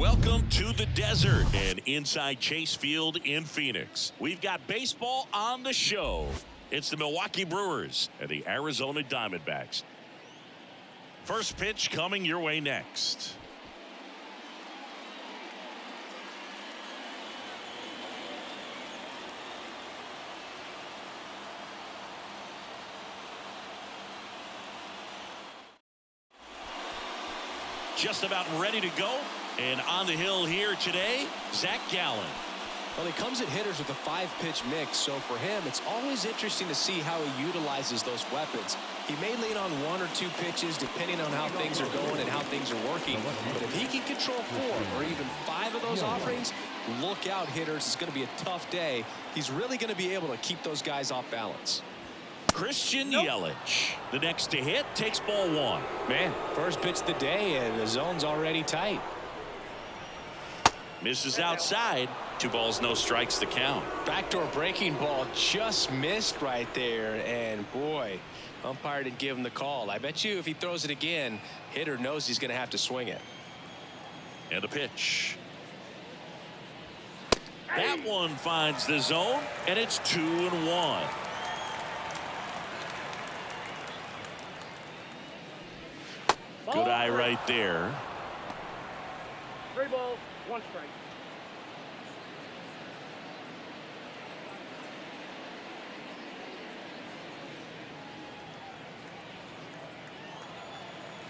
Welcome to the desert and inside Chase Field in Phoenix. We've got baseball on the show. It's the Milwaukee Brewers and the Arizona Diamondbacks. First pitch coming your way next. Just about ready to go. And on the hill here today, Zach Gallen. Well, he comes at hitters with a 5-pitch mix, so for him, it's always interesting to see how he utilizes those weapons. He may lean on 1 or 2 pitches depending on how things are going and how things are working. But if he can control 4 or even 5 of those offerings, look out, hitters. It's going to be a tough day. He's really going to be able to keep those guys off balance. Christian Yelich, the next to hit, takes ball 1. Man, first pitch of the day, and the zone's already tight. Misses outside. 2 balls, no strikes, the count. Backdoor breaking ball just missed right there, and boy, umpire didn't give him the call. I bet you if he throws it again, hitter knows he's going to have to swing it. And a pitch. That one finds the zone, and it's 2-1. Good eye right there. 3 balls, 1 strike.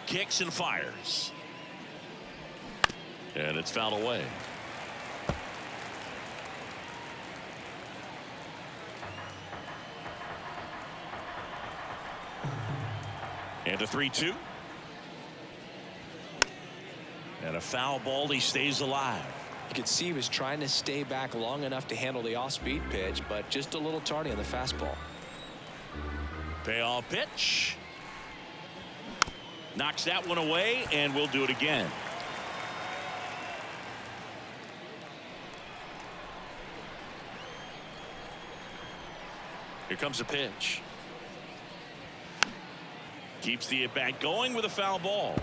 Kicks and fires. And it's fouled away. And a 3-2. And a foul ball. He stays alive. You could see he was trying to stay back long enough to handle the off-speed pitch, but just a little tardy on the fastball. Payoff pitch. Knocks that one away, and we'll do it again. Here comes a pitch. Keeps the at-bat going with a foul ball.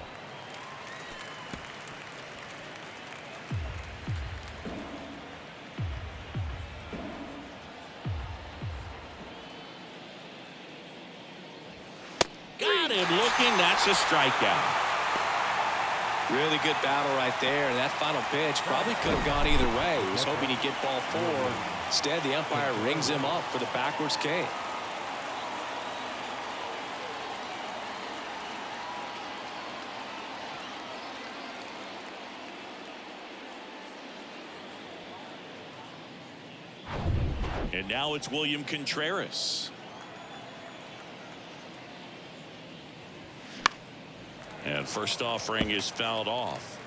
Got him looking. That's a strikeout. Really good battle right there, and that final pitch probably could have gone either way. He was hoping he'd get ball 4. Instead, the umpire rings him up for the backwards K. And now it's William Contreras. And first offering is fouled off.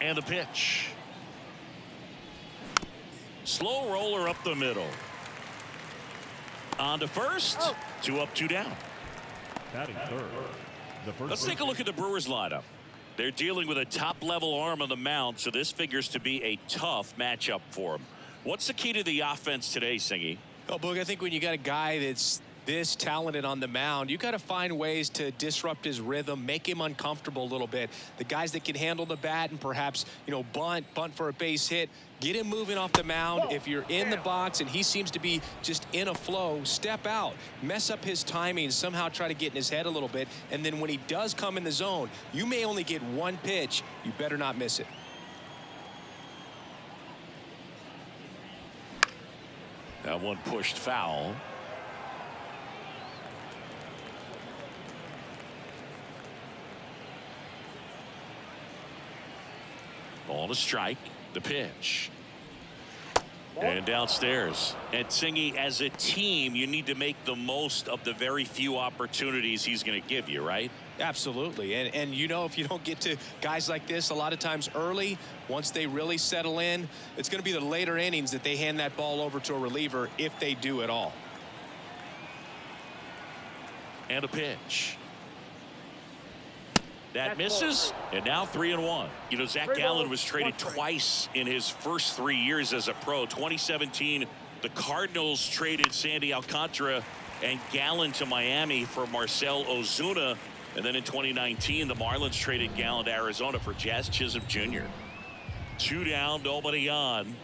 And a pitch. Slow roller up the middle. On to first. 2 up, 2 down. Batting third. Let's take a look at the Brewers lineup. They're dealing with a top-level arm on the mound, so this figures to be a tough matchup for them. What's the key to the offense today, Singy? Oh, Boog, I think when you got a guy that's this talented on the mound, you got to find ways to disrupt his rhythm, make him uncomfortable a little bit. The guys that can handle the bat and perhaps, bunt for a base hit, get him moving off the mound. If you're in the box and he seems to be just in a flow, step out, mess up his timing, somehow try to get in his head a little bit. And then when he does come in the zone, you may only get 1 pitch. You better not miss it. That one pushed foul. Ball to strike. The pitch. And downstairs. And Singy, as a team, you need to make the most of the very few opportunities he's going to give you, right? Absolutely. And if you don't get to guys like this a lot of times early, once they really settle in, it's going to be the later innings that they hand that ball over to a reliever, if they do at all. And a pitch. That misses, and now 3-1. Zach Gallen was traded twice in his first 3 years as a pro. 2017 The Cardinals traded Sandy Alcantara and Gallen to Miami for Marcell Ozuna. And then in 2019, the Marlins traded Gallen to Arizona for Jazz Chisholm Jr. 2 down, nobody on.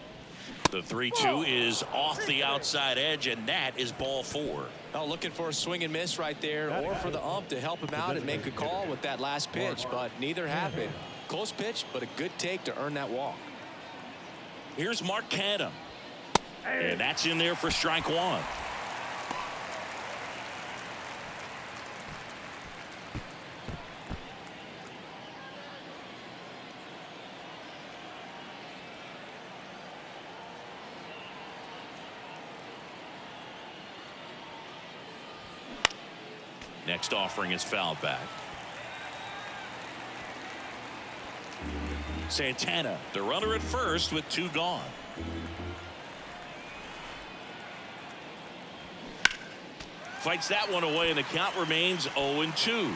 The 3-2 is off the outside edge, and that is ball 4. Oh, looking for a swing and miss right there, or for the ump to help him out and make a call with that last pitch, but neither happened. Close pitch, but a good take to earn that walk. Here's Mark Canha. And that's in there for strike 1. Next offering is fouled back. Santana, the runner at first with 2 gone. Fights that one away, and the count remains 0-2.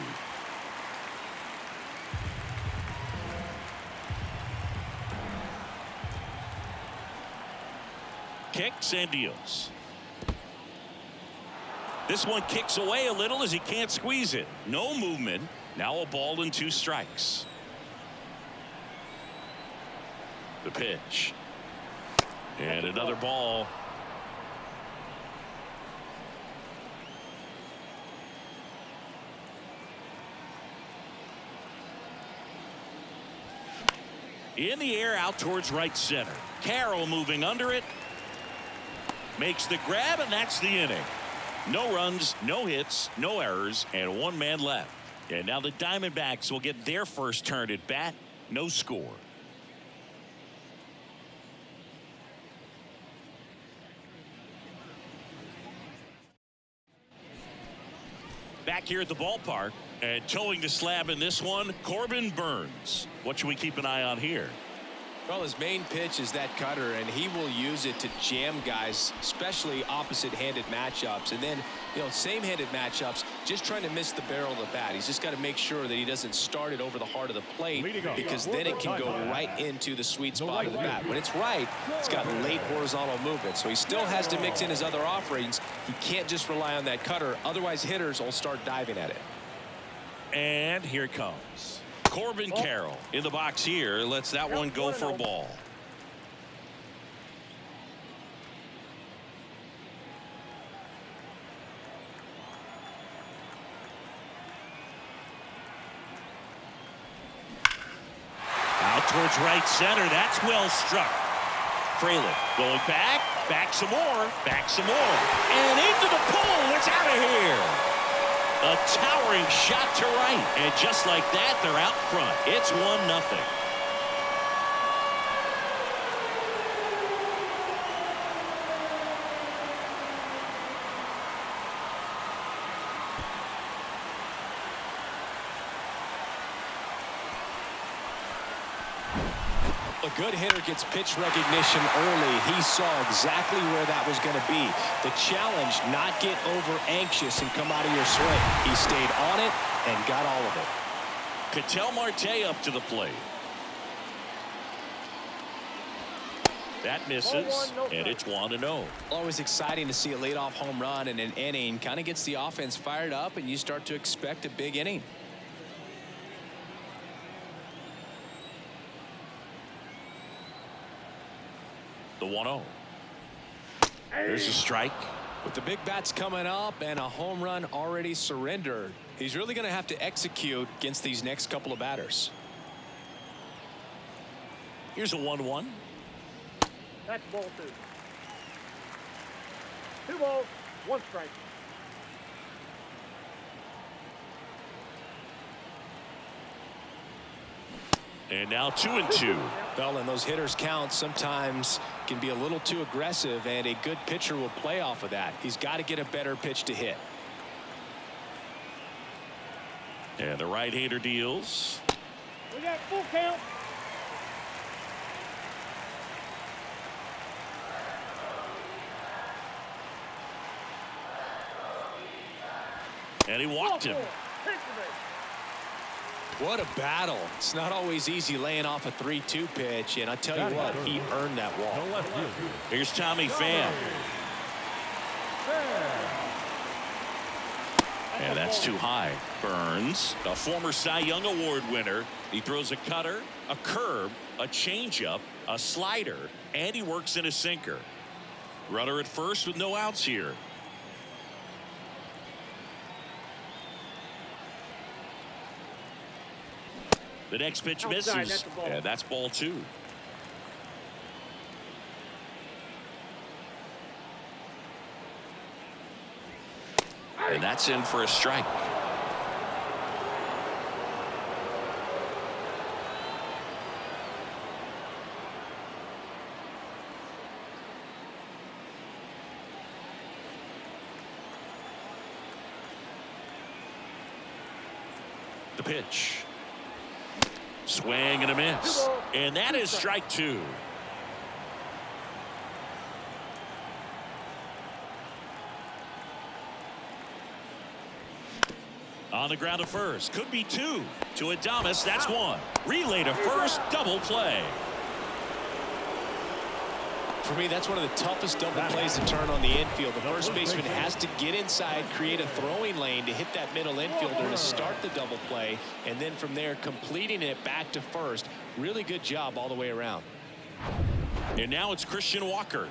Kicks and deals. This one kicks away a little as he can't squeeze it. No movement. Now a ball and 2 strikes. The pitch. And another ball. In the air out towards right center. Carroll moving under it. Makes the grab, and that's the inning. No runs, no hits, no errors, and 1 man left. And now the Diamondbacks will get their first turn at bat. No score. Back here at the ballpark, and towing the slab in this one, Corbin Burnes. What should we keep an eye on here? Well, his main pitch is that cutter, and he will use it to jam guys, especially opposite-handed matchups. And then, same-handed matchups, just trying to miss the barrel of the bat. He's just got to make sure that he doesn't start it over the heart of the plate, because then it can go right into the sweet spot of the bat. When it's right, it's got late horizontal movement, so he still has to mix in his other offerings. He can't just rely on that cutter, otherwise hitters will start diving at it. And here it comes. Corbin Carroll in the box here. Lets that one go for a ball. Out towards right center. That's well struck. Fraley going back some more, and into the pole. It's out of here. A towering shot to right, and just like that, they're out front. It's 1-0. A good hitter gets pitch recognition early. He saw exactly where that was going to be. The challenge, not get over anxious and come out of your swing. He stayed on it and got all of it. Ketel Marte up to the plate. That misses, and it's 1-0. Always exciting to see a leadoff home run in an inning. Kind of gets the offense fired up, and you start to expect a big inning. The 1-0. There's a strike. With the big bats coming up and a home run already surrendered, he's really going to have to execute against these next couple of batters. Here's a 1-1. That's ball 2. 2 balls, 1 strike. And now 2-2. Well, and those hitters count sometimes can be a little too aggressive, and a good pitcher will play off of that. He's got to get a better pitch to hit. And the right-hander deals. We got full count. And he walked him. What a battle. It's not always easy laying off a 3-2 pitch, and I tell you what, he earned that walk. No left field. Here's Tommy Pham. And that's too high. Burns, a former Cy Young Award winner. He throws a cutter, a curve, a changeup, a slider, and he works in a sinker. Runner at first with no outs here. The next pitch misses, and that's ball 2. And that's in for a strike. The pitch. Swing and a miss. And that is strike 2. On the ground to first. Could be 2. To Adames. That's 1. Relay to first. Double play. For me, that's one of the toughest double plays to turn on the infield. The first baseman has to get inside, create a throwing lane to hit that middle infielder to start the double play, and then from there completing it back to first. Really good job all the way around. And now it's Christian Walker.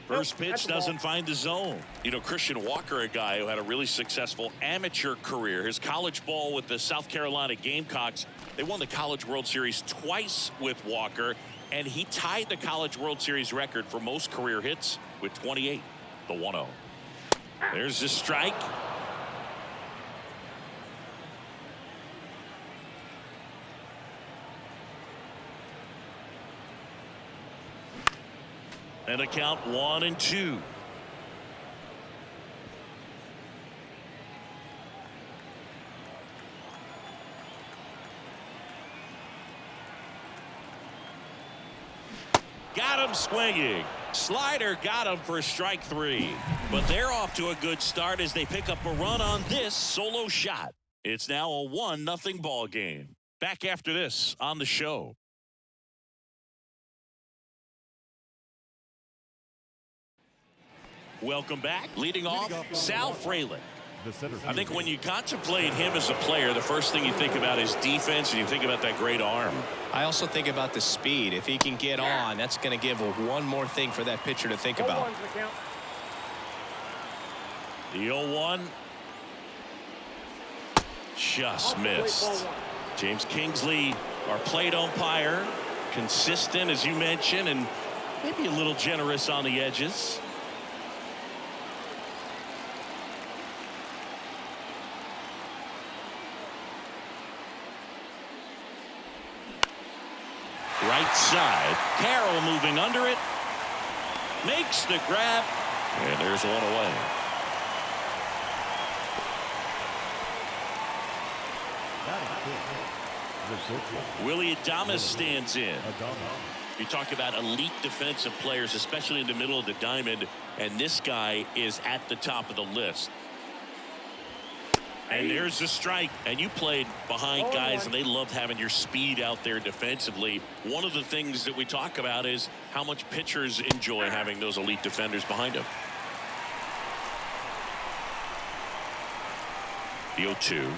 First pitch doesn't find the zone. You know, Christian Walker, a guy who had a really successful amateur career. His college ball with the South Carolina Gamecocks. They won the College World Series twice with Walker, and he tied the College World Series record for most career hits with 28. The 1-0. There's the strike. And a count 1-2. Got him swinging. Slider got him for strike 3. But they're off to a good start as they pick up a run on this solo shot. It's now a 1-0 ball game. Back after this on the show. Welcome back. Leading off, Sal Frelick. I think when you contemplate him as a player, the first thing you think about is defense, and you think about that great arm. I also think about the speed. If he can get on, that's going to give one more thing for that pitcher to think about. The 0-1. Just missed. James Kingsley, our plate umpire, consistent, as you mentioned, and maybe a little generous on the edges. Right side. Carroll moving under it. Makes the grab. And there's one away. Willie Adames stands in. You talk about elite defensive players, especially in the middle of the diamond, and this guy is at the top of the list. And there's the strike. And you played behind guys, and they loved having your speed out there defensively. One of the things that we talk about is how much pitchers enjoy having those elite defenders behind them. The 0-2.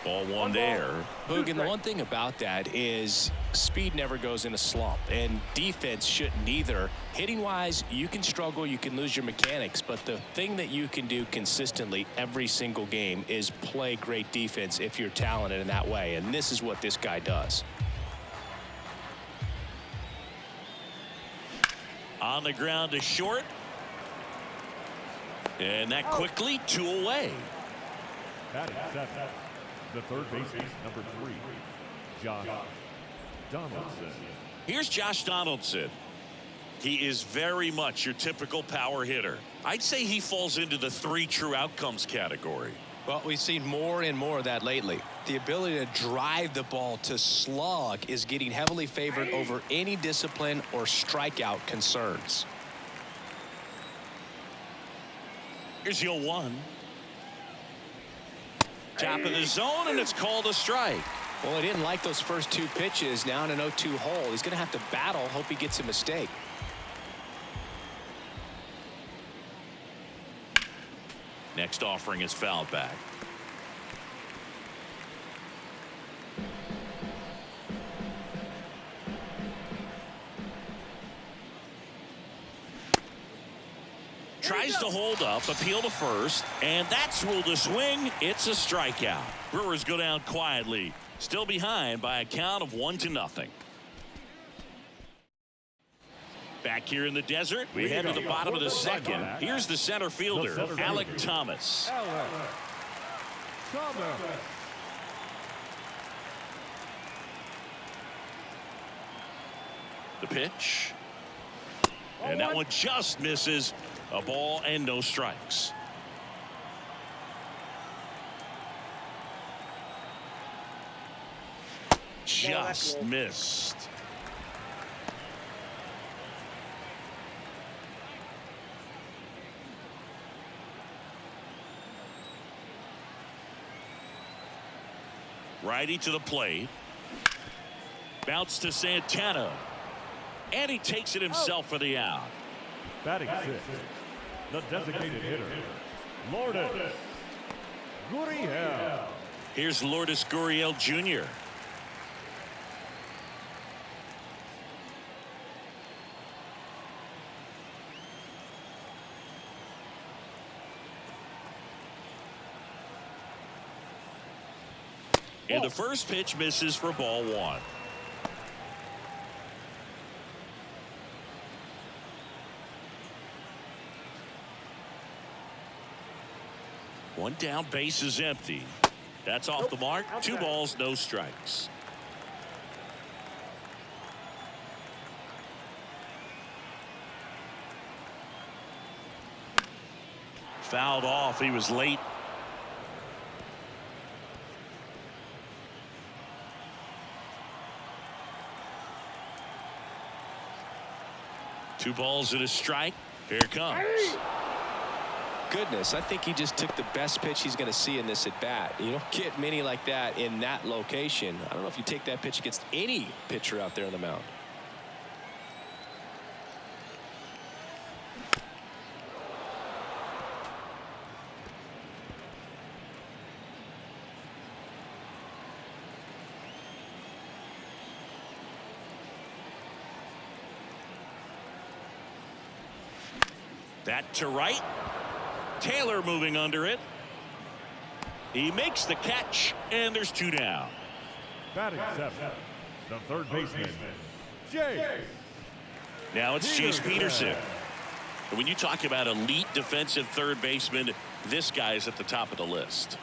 Ball 1 there. Boog, and the one thing about that is speed never goes in a slump, and defense shouldn't either. Hitting wise, you can struggle, you can lose your mechanics, but the thing that you can do consistently every single game is play great defense if you're talented in that way, and this is what this guy does. On the ground to short, and that quickly 2 away. Batting seven, the third baseman, number 3, Josh Donaldson. Here's Josh Donaldson. He is very much your typical power hitter. I'd say he falls into the 3 true outcomes category. Well, we've seen more and more of that lately. The ability to drive the ball to slug is getting heavily favored over any discipline or strikeout concerns. Here's your 1. Top of the zone, and it's called a strike. Well, he didn't like those first 2 pitches. Now in an 0-2 hole. He's going to have to battle. Hope he gets a mistake. Next offering is fouled back. Tries to hold up, appeal to first, and that's ruled a swing. It's a strikeout. Brewers go down quietly, still behind by a count of 1-0. Back here in the desert, we head to the bottom of the second. Here's the center fielder, Alec Thomas. The pitch. And that one just misses. A ball and no strikes. Just missed. Righty to the plate. Bounce to Santana. And he takes it himself for the out. Batting 6, the designated hitter, Lourdes Gurriel. Here's Lourdes Gurriel Jr. And the first pitch misses for ball 1. One down, base is empty. That's off the mark. 2 balls, no strikes. Fouled off. He was late. Two balls and a strike. Here it comes. Goodness, I think he just took the best pitch he's going to see in this at bat. You don't get many like that in that location. I don't know if you take that pitch against any pitcher out there on the mound. That to right. Taylor moving under it. He makes the catch, and there's 2 down. Batting 7, the third baseman, Chase. Now it's Chase Peterson. And when you talk about elite defensive third baseman, this guy is at the top of the list.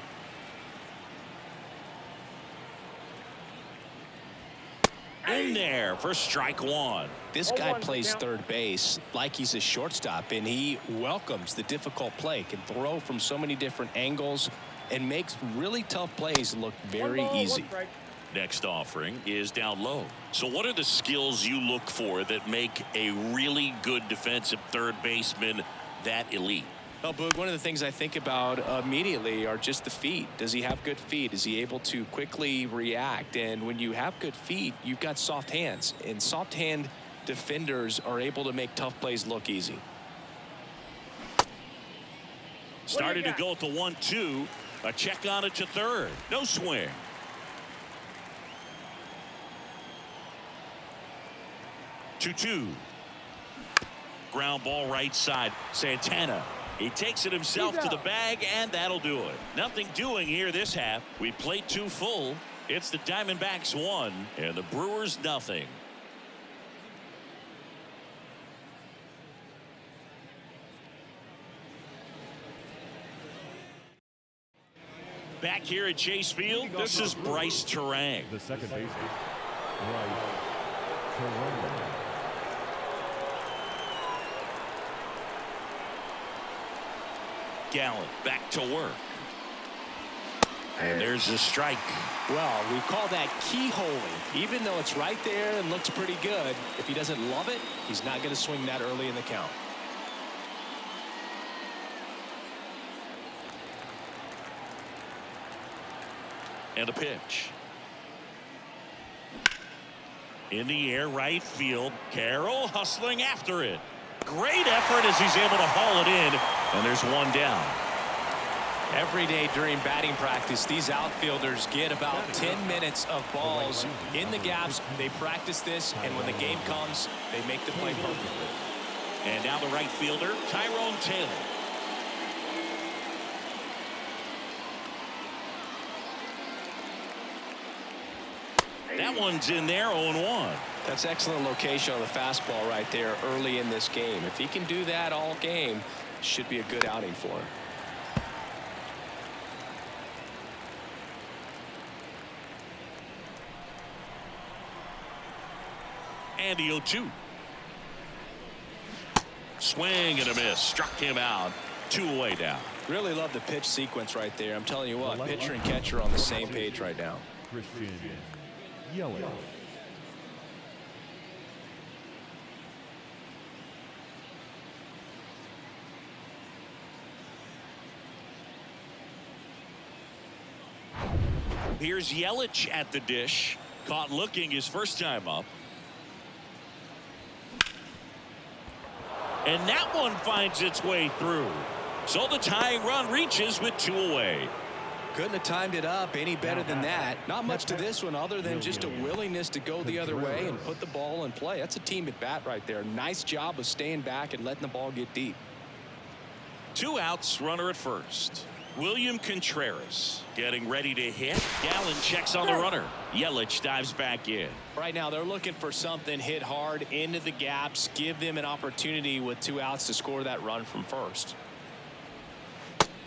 In there for strike 1. This guy plays third base like he's a shortstop, and he welcomes the difficult play, can throw from so many different angles, and makes really tough plays look very easy. Next offering is down low. So what are the skills you look for that make a really good defensive third baseman that elite? Well, Boog, one of the things I think about immediately are just the feet. Does he have good feet? Is he able to quickly react? And when you have good feet, you've got soft hands. And soft hand defenders are able to make tough plays look easy. Started to go at the 1-2. A check on it to third. No swing. Two. Ground ball right side. Santana. He takes it himself to the bag, and that'll do it. Nothing doing here this half. We played 2 full. It's the Diamondbacks 1 and the Brewers nothing. Back here at Chase Field, this is Bryce Terang. The second baseman, Bryce Terang. Gallen back to work. And there's a strike. Well, we call that keyholing. Even though it's right there and looks pretty good, if he doesn't love it, he's not going to swing that early in the count. And a pitch. In the air, right field. Carroll hustling after it. Great effort as he's able to haul it in. And there's one down. Every day during batting practice, these outfielders get about 10 minutes of balls in the gaps. They practice this, and when the game comes, they make the play perfectly. And now the right fielder, Tyrone Taylor. That one's in there, 0-1. That's excellent location on the fastball right there early in this game. If he can do that all game, should be a good outing for him. And the 0-2. Swing and a miss. Struck him out. 2 away down. Really love the pitch sequence right there. I'm telling you what, pitcher and catcher on the same page right now. Christian Yelich. Here's Yelich at the dish. Caught looking his first time up. And that one finds its way through. So the tying run reaches with 2 away. Couldn't have timed it up any better than that. Not much to this one other than just a willingness to go the other way and put the ball in play. That's a team at bat right there. Nice job of staying back and letting the ball get deep. 2 outs, runner at first. William Contreras getting ready to hit. Gallen checks on the runner. Yelich dives back in. Right now they're looking for something hit hard into the gaps. Give them an opportunity with 2 outs to score that run from first.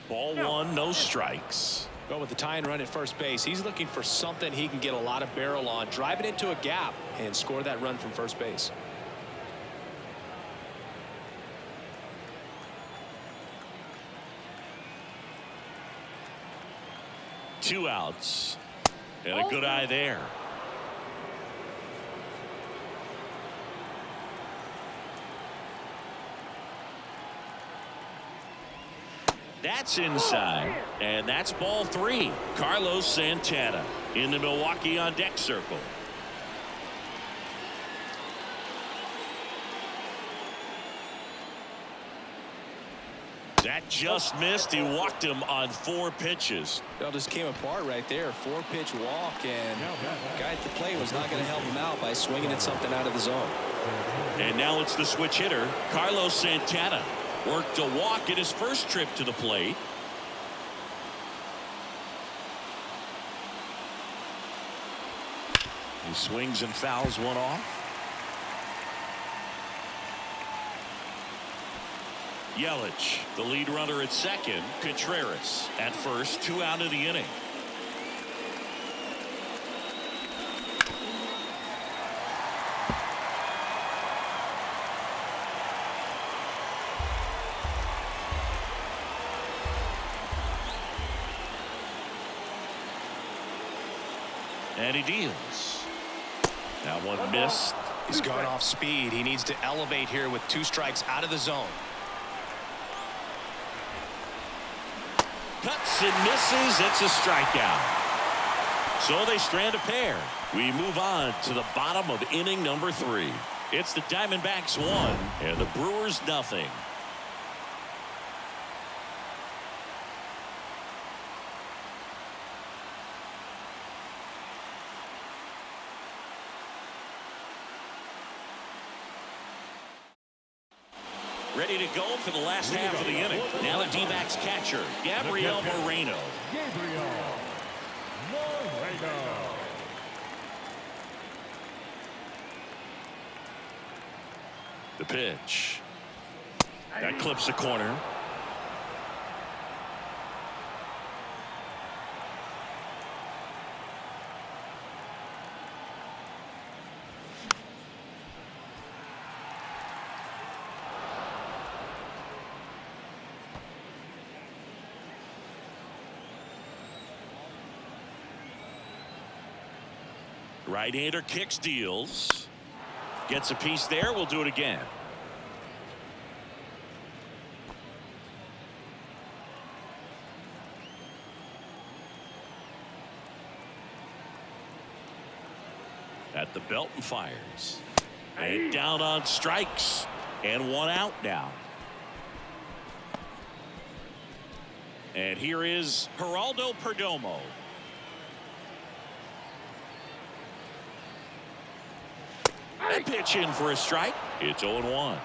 Ball 1, no strikes. Well, with the tying run at first base, he's looking for something he can get a lot of barrel on. Drive it into a gap and score that run from first base. Two outs. And a good eye there. That's inside, and that's ball 3. Carlos Santana in the Milwaukee on deck circle. That just missed. He walked him on 4 pitches. That just came apart right there. 4-pitch walk, and the guy at the plate was not going to help him out by swinging at something out of the zone. And now it's the switch hitter, Carlos Santana. Worked a walk in his first trip to the plate. He swings and fouls one off. Yelich, the lead runner at second. Contreras at first. 2 out of the inning. And he deals. That one missed. He's gone off speed. He needs to elevate here with 2 strikes out of the zone. Cuts and misses. It's a strikeout. So they strand a pair. We move on to the bottom of inning number 3. It's the Diamondbacks 1 and the Brewers nothing. Ready to go for the last half of the inning. Now the D-backs catcher, Gabriel Moreno. Gabriel Moreno. The pitch. That clips the corner. Right-hander kicks, deals. Gets a piece there. We'll do it again. At the belt and fires. And down on strikes. And one out now. And here is Geraldo Perdomo. And pitch in for a strike. It's 0-1.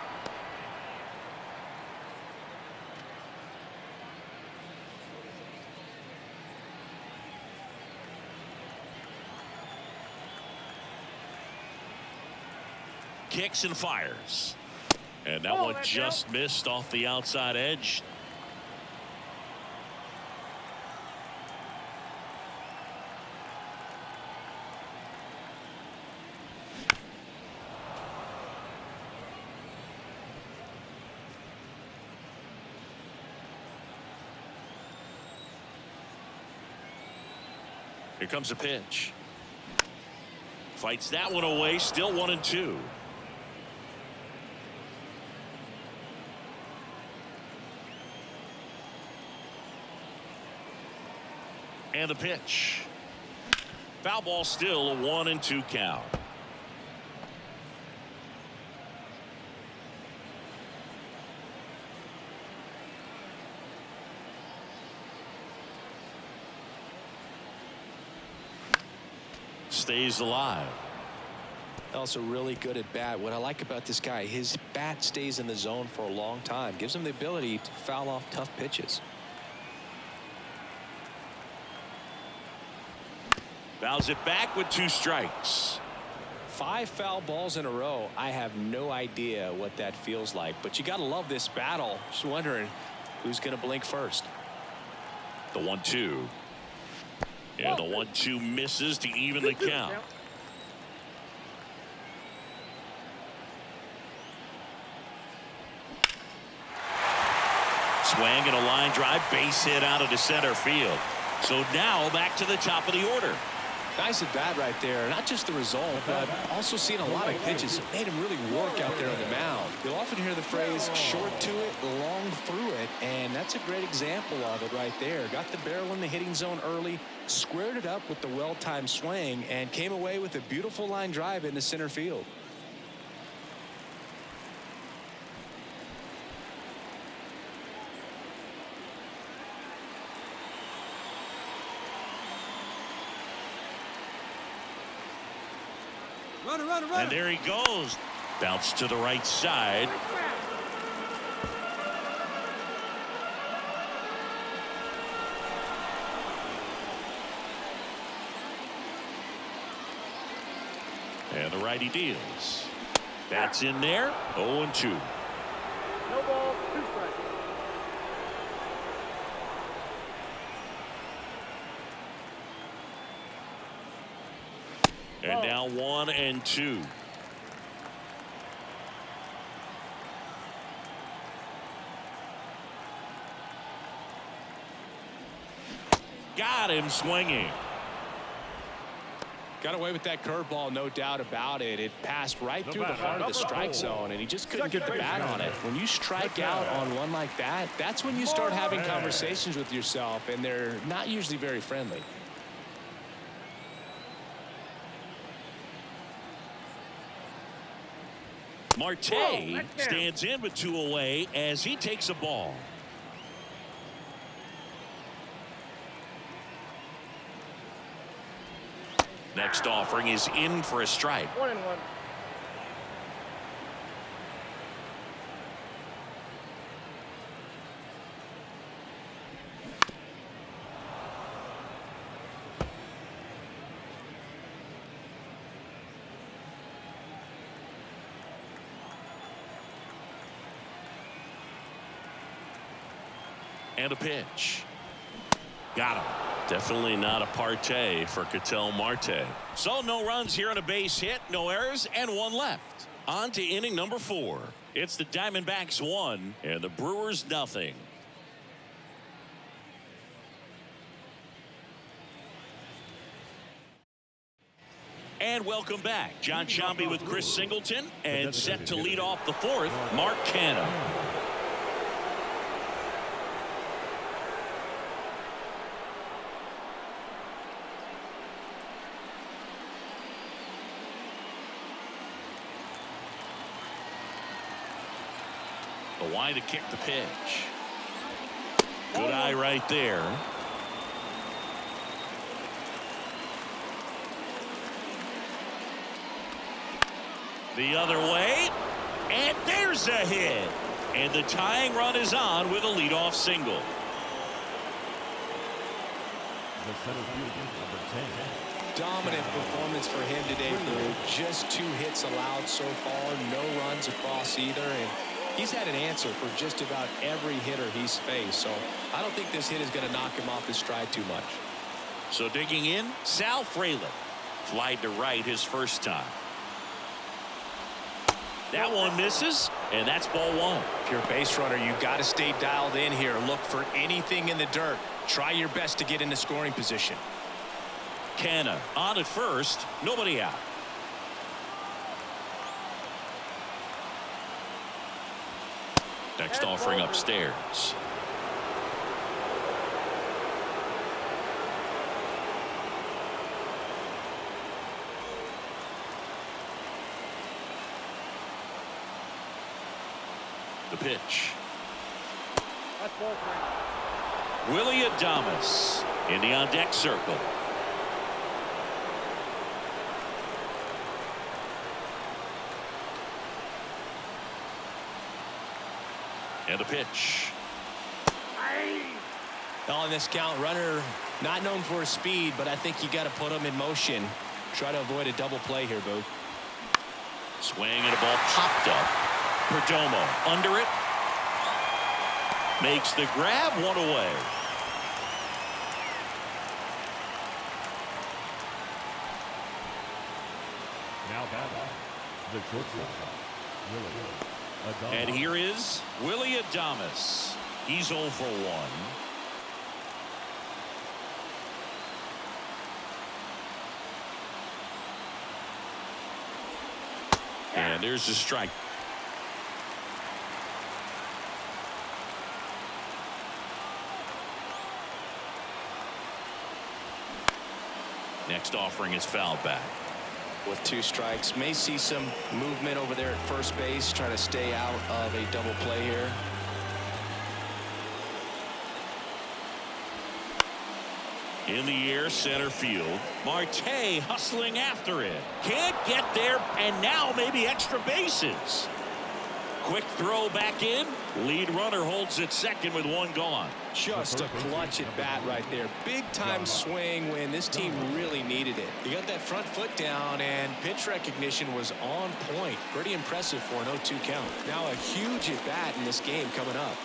Kicks and fires. And that one just missed off the outside edge. Here comes a pitch. Fights that one away. Still 1-2. And the pitch. Foul ball, still a 1-2 count. Stays alive. Also really good at bat. What I like about this guy, his bat stays in the zone for a long time. Gives him the ability to foul off tough pitches. Fouls it back with 2 strikes. 5 foul balls in a row. I have no idea what that feels like, but you got to love this battle. Just wondering who's going to blink first. The 1-2. And the 1-2 misses to even the count. Swing and a line drive, base hit out of the center field. So now back to the top of the order. Nice at bat right there. Not just the result, but also seeing a lot of pitches. It made him really work out there on the mound. You'll often hear the phrase short to it, long through it, and that's a great example of it right there. Got the barrel in the hitting zone early, squared it up with the well-timed swing, and came away with a beautiful line drive into center field. And there he goes. Bounce to the right side. And the righty deals. That's in there. 0-2. No ball, 2 strikes. And now 1-2. Got him swinging. Got away with that curveball, no doubt about it. It passed right through the heart of the strike zone, and he just couldn't get the bat on it. When you strike out on one like that, that's when you start having conversations with yourself, and they're not usually very friendly. Marte stands in with 2 away as he takes a ball. Next offering is in for a strike. 1-1. And a pitch. Got him. Definitely not a partay for Ketel Marte. So no runs here on a base hit, no errors, and 1 left. On to inning number 4. It's the Diamondbacks 1 and the Brewers nothing. And welcome back. John Sciambi with Chris Singleton, and set to lead off the 4th, Mark Canha. Why to kick the pitch? Good eye right there. The other way, and there's a hit. And the tying run is on with a leadoff single. The center fielder, number 10. Dominant performance for him today, Blue. Just 2 hits allowed so far, no runs across either, and he's had an answer for just about every hitter he's faced. So I don't think this hit is going to knock him off his stride too much. So digging in, Sal Frelick. Flied to right his first time. That one misses, and that's ball 1. If you're a base runner, you got to stay dialed in here. Look for anything in the dirt. Try your best to get into scoring position. Canna on at first, nobody out. Next offering upstairs. The pitch. That's ball 3. Willie Adames in the on deck circle. And the pitch. On this count, runner not known for his speed, but I think you got to put him in motion. Try to avoid a double play here, Boo. Swing and a ball popped up. Perdomo under it. Makes the grab, 1 away. Now batting, the shortstop, Willie Adames. And here is Willie Adames. He's 0 for 1. And there's the strike. Next offering is fouled back. With 2 strikes, may see some movement over there at first base, trying to stay out of a double play here. In the air, center field. Marte hustling after it. Can't get there, and now maybe extra bases. Quick throw back in. Lead runner holds at second with 1 gone. Just a clutch at bat right there. Big time swing when this team really needed it. He got that front foot down, and pitch recognition was on point. Pretty impressive for an 0-2 count. Now a huge at bat in this game coming up.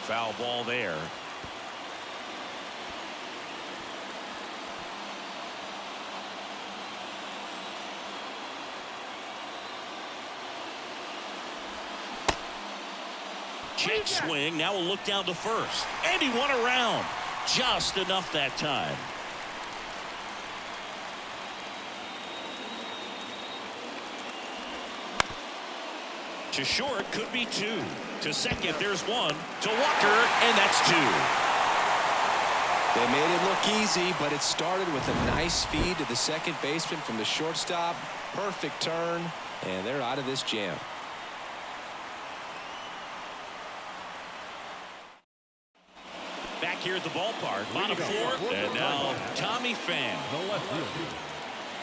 Foul ball there. Check swing. Now we'll look down to first. And he won around. Just enough that time. To short, could be 2. To second, there's 1. To Walker, and that's 2. They made it look easy, but it started with a nice feed to the second baseman from the shortstop. Perfect turn, and they're out of this jam. Back here at the ballpark, bottom 4, and now Tommy Pham. The left fielder,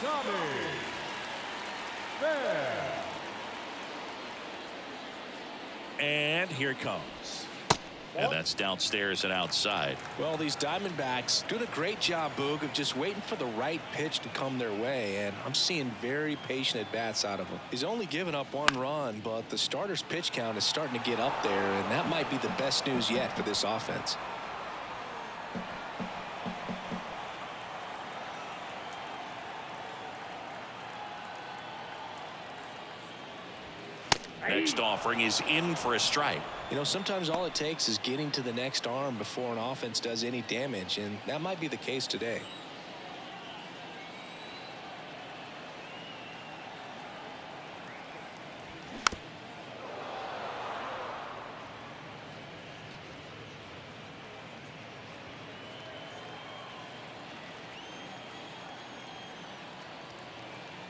Tommy Pham. And here it comes. And that's downstairs and outside. Well, these Diamondbacks doing a great job, Boog, of just waiting for the right pitch to come their way, and I'm seeing very patient at-bats out of them. He's only given up 1 run, but the starter's pitch count is starting to get up there, and that might be the best news yet for this offense. Next offering is in for a strike. You know, sometimes all it takes is getting to the next arm before an offense does any damage, and that might be the case today.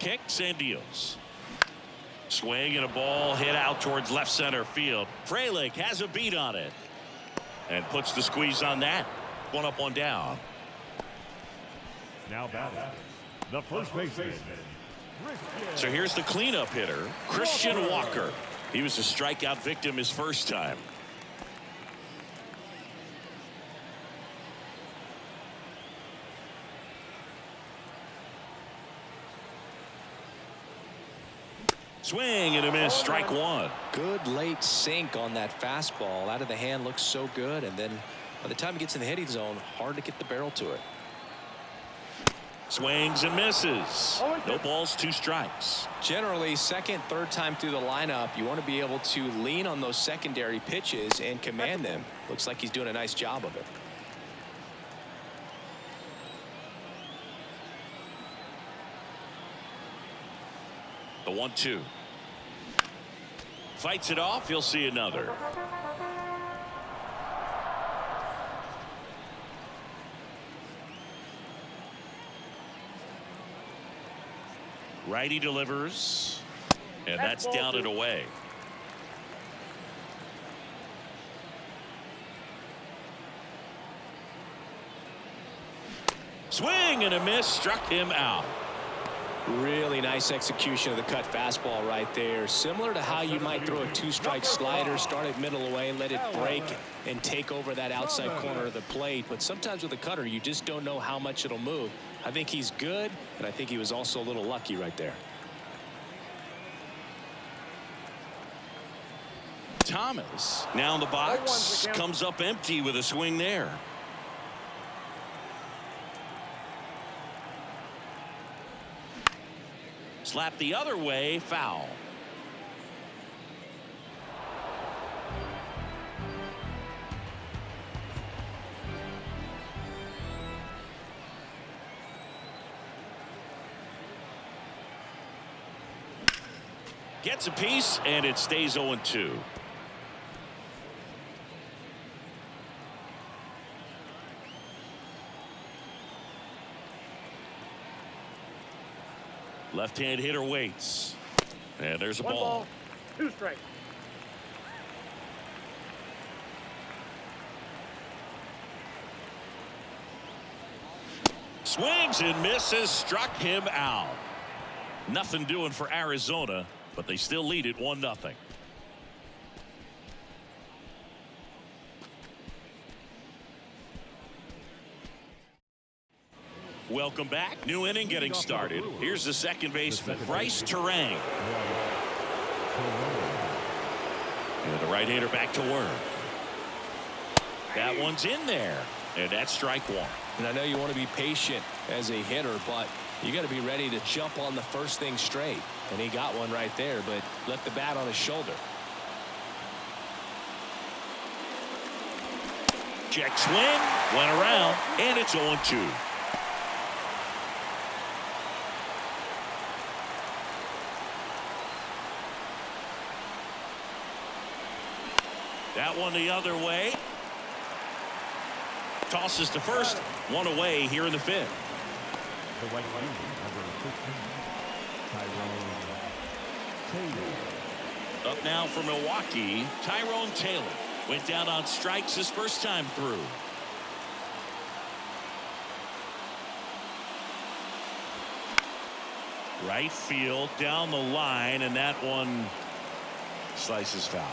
kicks and deals. Swing and a ball hit out towards left center field. Frelick has a beat on it and puts the squeeze on that. 1 up, 1 down. Now batting, the first baseman. So here's the cleanup hitter, Christian Walker. He was a strikeout victim his first time. Swing and a miss, strike 1. Good late sink on that fastball. Out of the hand, looks so good, and then by the time it gets in the hitting zone, hard to get the barrel to it. Swings and misses. No balls, 2 strikes. Generally, second, third time through the lineup, you want to be able to lean on those secondary pitches and command them. Looks like he's doing a nice job of it. The 1-2. Fights it off. He'll see another. Righty delivers, and that's down and away. Swing and a miss, struck him out. Really nice execution of the cut fastball right there. Similar to how you might throw a 2-strike slider, start it middle away, let it break and take over that outside corner of the plate. But sometimes with a cutter, you just don't know how much it'll move. I think he's good, and I think he was also a little lucky right there. Thomas now in the box, comes up empty with a swing there. Slap the other way, foul. Gets a piece, and it stays 0-2. Left-hand hitter waits. And there's a ball. 2 strikes. Swings and misses, struck him out. Nothing doing for Arizona, but they still lead it 1-0. Welcome back. New inning getting started. Here's the second baseman, Bryce Terang. And the right-hander back to work. That one's in there, and that's strike 1. And I know you want to be patient as a hitter, but you got to be ready to jump on the first thing straight. And he got one right there, but left the bat on his shoulder. Check swing, went around, and it's 0-2. That one the other way. Tosses to first. 1 away here in the 5th. The right fielder, number 15, Tyrone Taylor. Up now for Milwaukee, Tyrone Taylor. Went down on strikes his first time through. Right field down the line, and that one slices foul.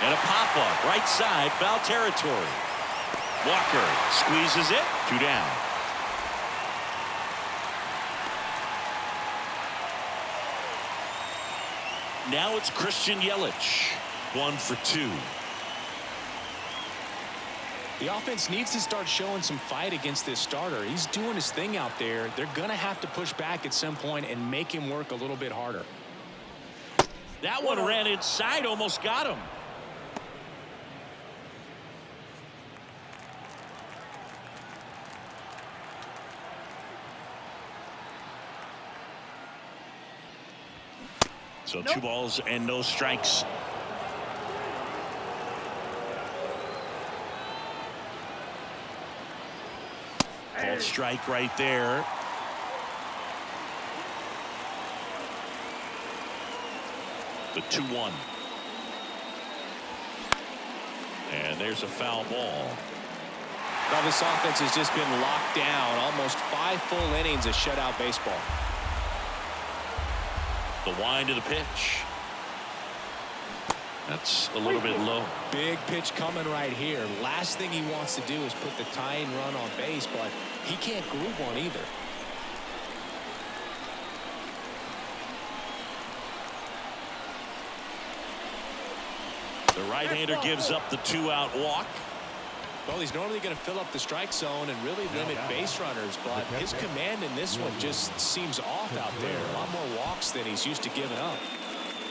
And a pop-up right side, foul territory. Walker squeezes it, 2 down. Now it's Christian Yelich, 1 for 2. The offense needs to start showing some fight against this starter. He's doing his thing out there. They're going to have to push back at some point and make him work a little bit harder. That one ran inside, almost got him. So 2 balls and no strikes. Called strike right there. The 2-1. And there's a foul ball. Well, this offense has just been locked down. Almost 5 full innings of shutout baseball. The wind of the pitch. That's a little bit low. Big pitch coming right here. Last thing he wants to do is put the tying run on base, but he can't groove one either. The right-hander gives up the 2-out walk. Well, he's normally going to fill up the strike zone and really limit base runners, but his command in this one just seems off out there. A lot more walks than he's used to giving up.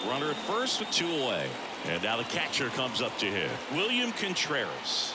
Runner at first with 2 away. And now the catcher comes up to hit. William Contreras.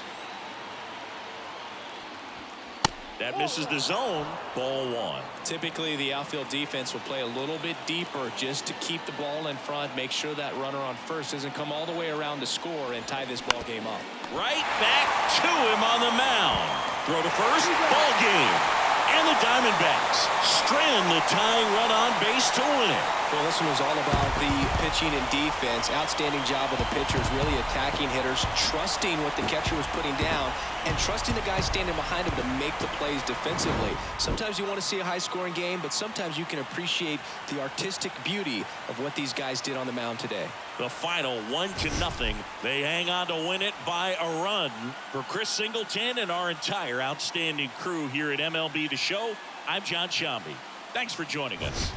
That misses the zone. Ball 1. Typically, the outfield defense will play a little bit deeper just to keep the ball in front, make sure that runner on first doesn't come all the way around to score and tie this ball game up. Right back to him on the mound. Throw to first. Ball game. And the Diamondbacks strand the tying run on base to win it. Well, this one was all about the pitching and defense. Outstanding job of the pitchers, really attacking hitters, trusting what the catcher was putting down, and trusting the guys standing behind him to make the plays defensively. Sometimes you want to see a high-scoring game, but sometimes you can appreciate the artistic beauty of what these guys did on the mound today. The final 1-0. They hang on to win it by a run. For Chris Singleton and our entire outstanding crew here at MLB The Show, I'm John Shambi. Thanks for joining us.